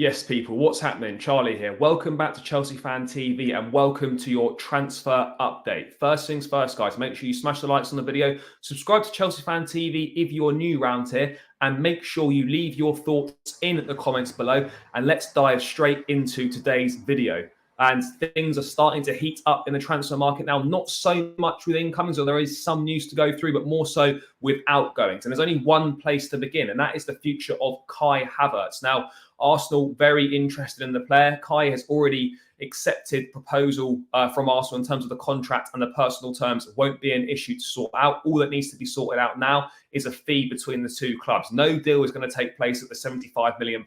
Yes, people, what's happening? Charlie here. Welcome back to Chelsea Fan TV and welcome to your transfer update. First things first, guys, make sure you smash the likes on the video, subscribe to Chelsea Fan TV if you're new around here, and make sure you leave your thoughts in the comments below. And let's dive straight into today's video. And things are starting to heat up in the transfer market now, not so much with incomings, or there is some news to go through, but more so with outgoings. And there's only one place to begin, and that is the future of Kai Havertz. Now, Arsenal very interested in the player. Kai has already accepted proposal from Arsenal in terms of the contract, and the personal terms won't be an issue to sort out. All that needs to be sorted out now is a fee between the two clubs. No deal is going to take place at the £75 million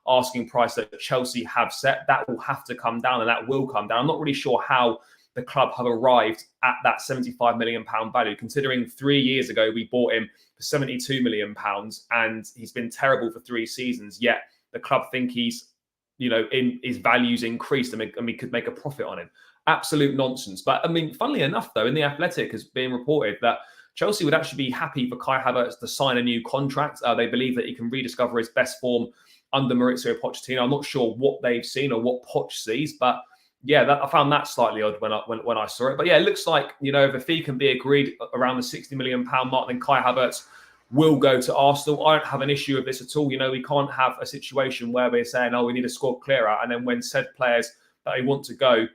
asking price that Chelsea have set. That will have to come down, and that will come down. I'm not really sure how the club have arrived at that £75 million value, considering 3 years ago we bought him for £72 million and he's been terrible for 3 seasons, yet the club think he's, in his values increased and we could make a profit on him. Absolute nonsense. But I mean, funnily enough, though, in the Athletic has been reported that Chelsea would actually be happy for Kai Havertz to sign a new contract. They believe that he can rediscover his best form under Mauricio Pochettino. I'm not sure what they've seen or what Poch sees, but yeah, I found that slightly odd when I saw it. But yeah, it looks like, if a fee can be agreed around the £60 million mark, then Kai Havertz will go to Arsenal. I don't have an issue with this at all. We can't have a situation where we're saying, we need a squad clearer, and then when said players that they want to go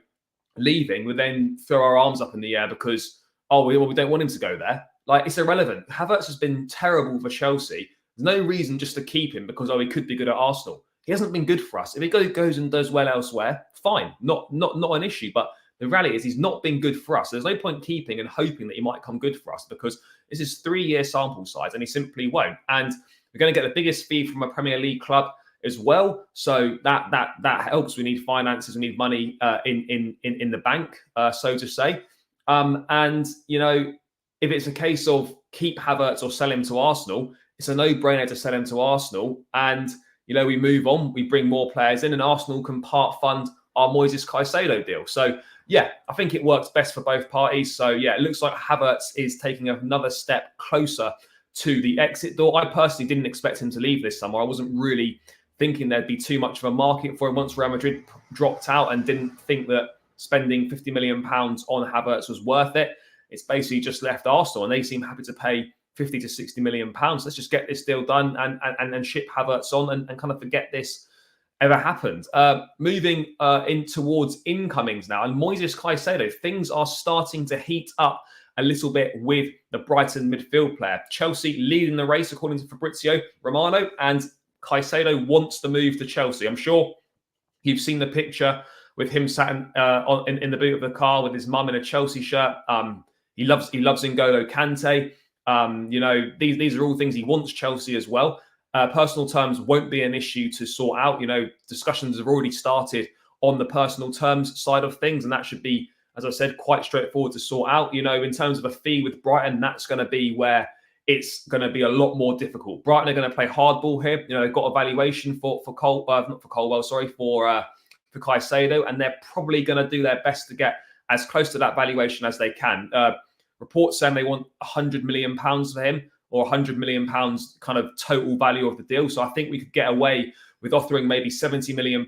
leaving, we then throw our arms up in the air because, we don't want him to go there. Like, it's irrelevant. Havertz has been terrible for Chelsea. There's no reason just to keep him because, he could be good at Arsenal. He hasn't been good for us. If he goes and does well elsewhere, fine. Not an issue. But the reality is he's not been good for us. There's no point keeping and hoping that he might come good for us because this is 3-year sample size and he simply won't. And we're going to get the biggest fee from a Premier League club as well. So that helps. We need finances. We need money in the bank, so to say. If it's a case of keep Havertz or sell him to Arsenal, it's a no-brainer to sell him to Arsenal. And, we move on. We bring more players in and Arsenal can part fund our Moises Caicedo deal. So, yeah, I think it works best for both parties. So, yeah, it looks like Havertz is taking another step closer to the exit door. I personally didn't expect him to leave this summer. I wasn't really thinking there'd be too much of a market for him once Real Madrid dropped out, and didn't think that spending £50 million on Havertz was worth it. It's basically just left Arsenal and they seem happy to pay 50 to 60 million pounds. Let's just get this deal done and ship Havertz on and kind of forget this ever happened. Moving in towards incomings now, and Moises Caicedo, things are starting to heat up a little bit with the Brighton midfield player. Chelsea leading the race according to Fabrizio Romano, and Caicedo wants to move to Chelsea. I'm sure you've seen the picture with him sat in the boot of the car with his mum in a Chelsea shirt. He loves N'Golo Kante. These are all things he wants Chelsea as well. Personal terms won't be an issue to sort out. Discussions have already started on the personal terms side of things, and that should be, as I said, quite straightforward to sort out. In terms of a fee with Brighton, that's going to be where it's going to be a lot more difficult. Brighton are going to play hardball here. They've got a valuation for Caicedo, and they're probably going to do their best to get as close to that valuation as they can. Reports saying they want £100 million for him, or £100 million kind of total value of the deal. So I think we could get away with offering maybe £70 million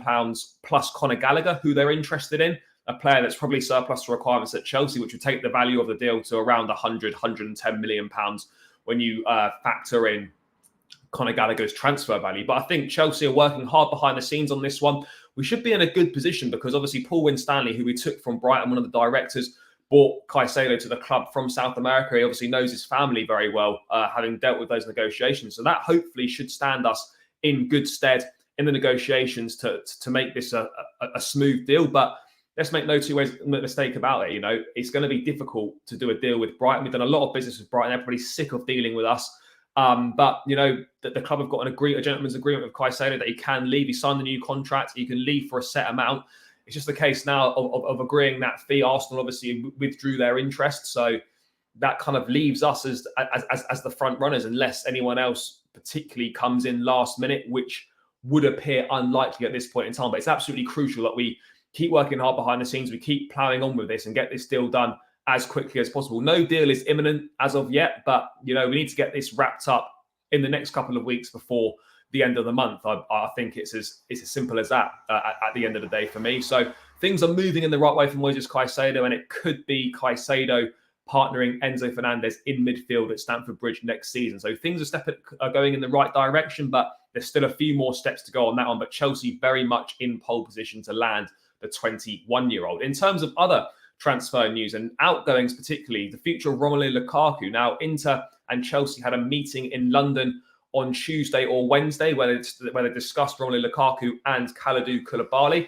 plus Conor Gallagher, who they're interested in, a player that's probably surplus to requirements at Chelsea, which would take the value of the deal to around £110 million when you factor in Conor Gallagher's transfer value. But I think Chelsea are working hard behind the scenes on this one. We should be in a good position because obviously Paul Winstanley, who we took from Brighton, one of the directors, brought Caicedo to the club from South America. He obviously knows his family very well, having dealt with those negotiations. So that hopefully should stand us in good stead in the negotiations to make this a smooth deal. But let's make no mistake about it. It's going to be difficult to do a deal with Brighton. We've done a lot of business with Brighton. They're pretty sick of dealing with us. But the club have got a gentleman's agreement with Caicedo that he can leave. He signed the new contract. He can leave for a set amount. It's just the case now of agreeing that fee. Arsenal obviously withdrew their interest, so that kind of leaves us as the front runners, unless anyone else particularly comes in last minute, which would appear unlikely at this point in time. But it's absolutely crucial that we keep working hard behind the scenes. We keep ploughing on with this and get this deal done as quickly as possible. No deal is imminent as of yet, but we need to get this wrapped up in the next couple of weeks before the end of the month. I think it's as simple as that at the end of the day for me. So things are moving in the right way for Moises Caicedo, and it could be Caicedo partnering Enzo Fernandez in midfield at Stamford Bridge next season. So things are going in the right direction, but there's still a few more steps to go on that one. But Chelsea very much in pole position to land the 21-year-old. In terms of other transfer news and outgoings, particularly the future of Romelu Lukaku. Now, Inter and Chelsea had a meeting in London on Tuesday or Wednesday where they discussed Romelu Lukaku and Kalidou Koulibaly.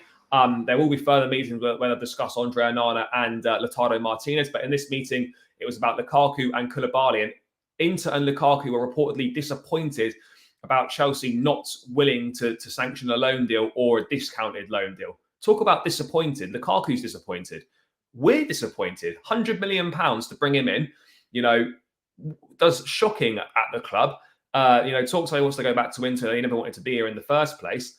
There will be further meetings where they'll discuss Andre Onana and Lautaro Martinez. But in this meeting, it was about Lukaku and Koulibaly. And Inter and Lukaku were reportedly disappointed about Chelsea not willing to sanction a loan deal or a discounted loan deal. Talk about disappointed. Lukaku's disappointed. We're disappointed. £100 million to bring him in, does shocking at the club. Talks wants to go back to Inter. He never wanted to be here in the first place.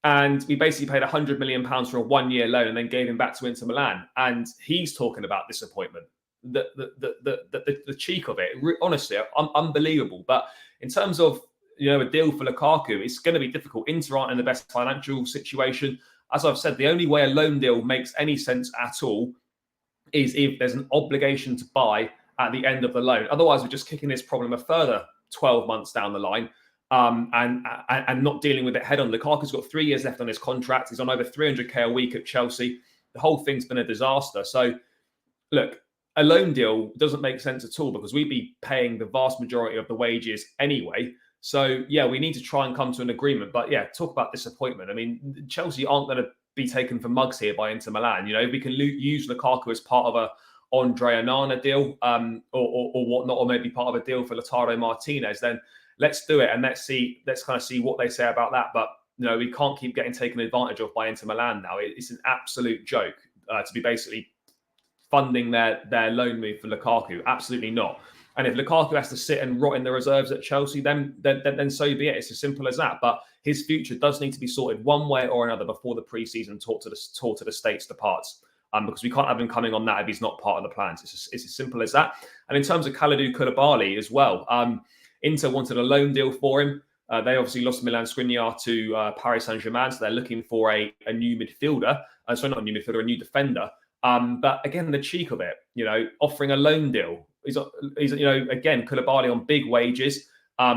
And we basically paid £100 million for a one-year loan and then gave him back to Inter Milan. And he's talking about disappointment. The cheek of it, honestly, unbelievable. But in terms of, a deal for Lukaku, it's going to be difficult. Inter aren't in the best financial situation. As I've said, the only way a loan deal makes any sense at all is if there's an obligation to buy at the end of the loan. Otherwise, we're just kicking this problem a further 12 months down the line and not dealing with it head on. Lukaku's got 3 years left on his contract. He's on over 300k a week at Chelsea. The whole thing's been a disaster. So, look, a loan deal doesn't make sense at all because we'd be paying the vast majority of the wages anyway. So, yeah, we need to try and come to an agreement. But, yeah, talk about disappointment. I mean, Chelsea aren't going to be taken for mugs here by Inter Milan. We can use Lukaku as part of a Andre Onana deal or whatnot, or maybe part of a deal for Lautaro Martinez, then let's do it and let's kind of see what they say about that. But we can't keep getting taken advantage of by Inter Milan now. It's an absolute joke to be basically funding their loan move for Lukaku. Absolutely not. And if Lukaku has to sit and rot in the reserves at Chelsea, then so be it. It's as simple as that. But his future does need to be sorted one way or another before the pre-season tour to the States departs. Because we can't have him coming on that if he's not part of the plans. It's as simple as that. And in terms of Kalidou Koulibaly as well, Inter wanted a loan deal for him. They obviously lost Milan Skriniar to Paris Saint-Germain, so they're looking for a new midfielder. Sorry, not a new midfielder, a new defender. But again, the cheek of it, offering a loan deal. He's again, Koulibaly on big wages.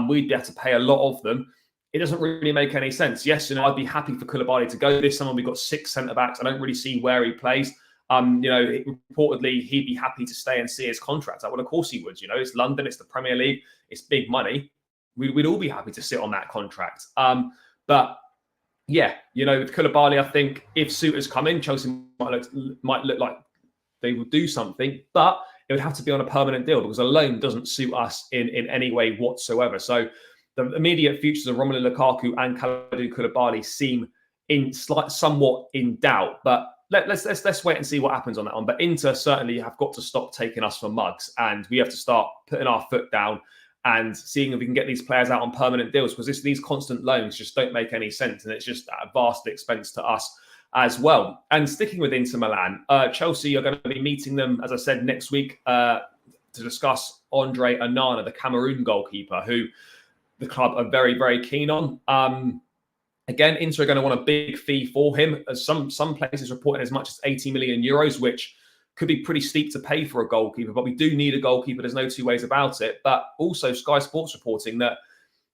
We'd have to pay a lot of them. It doesn't really make any sense. Yes, I'd be happy for Koulibaly to go this summer. We've got 6 centre-backs. I don't really see where he plays. Reportedly, he'd be happy to stay and see his contract. Well, of course he would. It's London, it's the Premier League, it's big money. We'd all be happy to sit on that contract. But yeah, with Koulibaly, I think if suitors come in, Chelsea might look like they will do something, but it would have to be on a permanent deal because a loan doesn't suit us in any way whatsoever. So the immediate futures of Romelu Lukaku and Kalidou Koulibaly seem somewhat in doubt, but let's wait and see what happens on that one. But Inter certainly have got to stop taking us for mugs, and we have to start putting our foot down and seeing if we can get these players out on permanent deals, because these constant loans just don't make any sense, and it's just at a vast expense to us as well. And sticking with Inter Milan, Chelsea are going to be meeting them, as I said, next week to discuss Andre Onana, the Cameroon goalkeeper, who the club are very, very keen on. Again, Inter are going to want a big fee for him. As some places reporting as much as 80 million euros, which could be pretty steep to pay for a goalkeeper. But we do need a goalkeeper. There's no two ways about it. But also Sky Sports reporting that,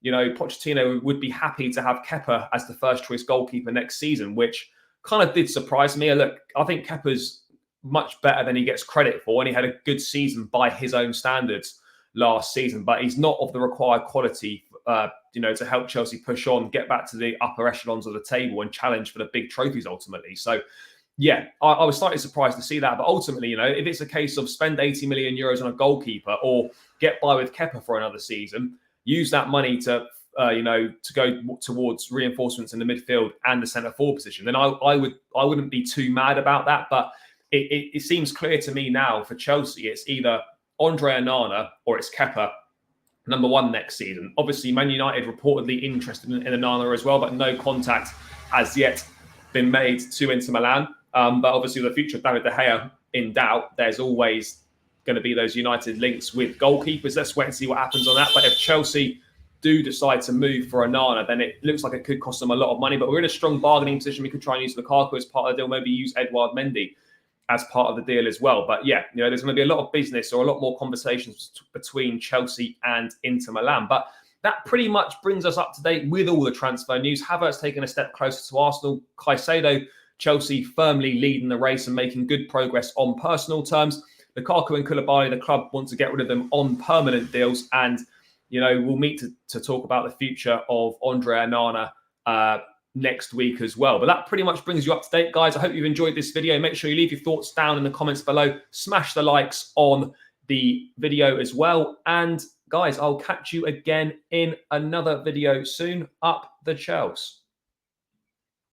Pochettino would be happy to have Kepa as the first choice goalkeeper next season, which kind of did surprise me. Look, I think Kepa's much better than he gets credit for, and he had a good season by his own standards last season, but he's not of the required quality to help Chelsea push on, get back to the upper echelons of the table and challenge for the big trophies ultimately. So, yeah, I was slightly surprised to see that. But ultimately, if it's a case of spend 80 million euros on a goalkeeper or get by with Kepa for another season, use that money to go towards reinforcements in the midfield and the centre forward position, then I wouldn't be too mad about that. But it seems clear to me now for Chelsea, it's either Andre Onana or it's Kepa, number one next season. Obviously, Man United reportedly interested in Onana as well, but no contact has yet been made to Inter Milan. But obviously, with the future of David De Gea in doubt, there's always going to be those United links with goalkeepers. Let's wait and see what happens on that. But if Chelsea do decide to move for Onana, then it looks like it could cost them a lot of money. But we're in a strong bargaining position. We could try and use Lukaku as part of the deal, maybe use Edouard Mendy as part of the deal as well. But yeah, there's going to be a lot of business or a lot more conversations between Chelsea and Inter Milan. But that pretty much brings us up to date with all the transfer news. Havertz taking a step closer to Arsenal. Caicedo, Chelsea firmly leading the race and making good progress on personal terms. Lukaku and Koulibaly, the club want to get rid of them on permanent deals. And, we'll meet to talk about the future of Andre Onana next week as well. But that pretty much brings you up to date, guys. I hope you've enjoyed this video. Make sure you leave your thoughts down in the comments below. Smash the likes on the video as well. And guys, I'll catch you again in another video soon. Up the Chelsea.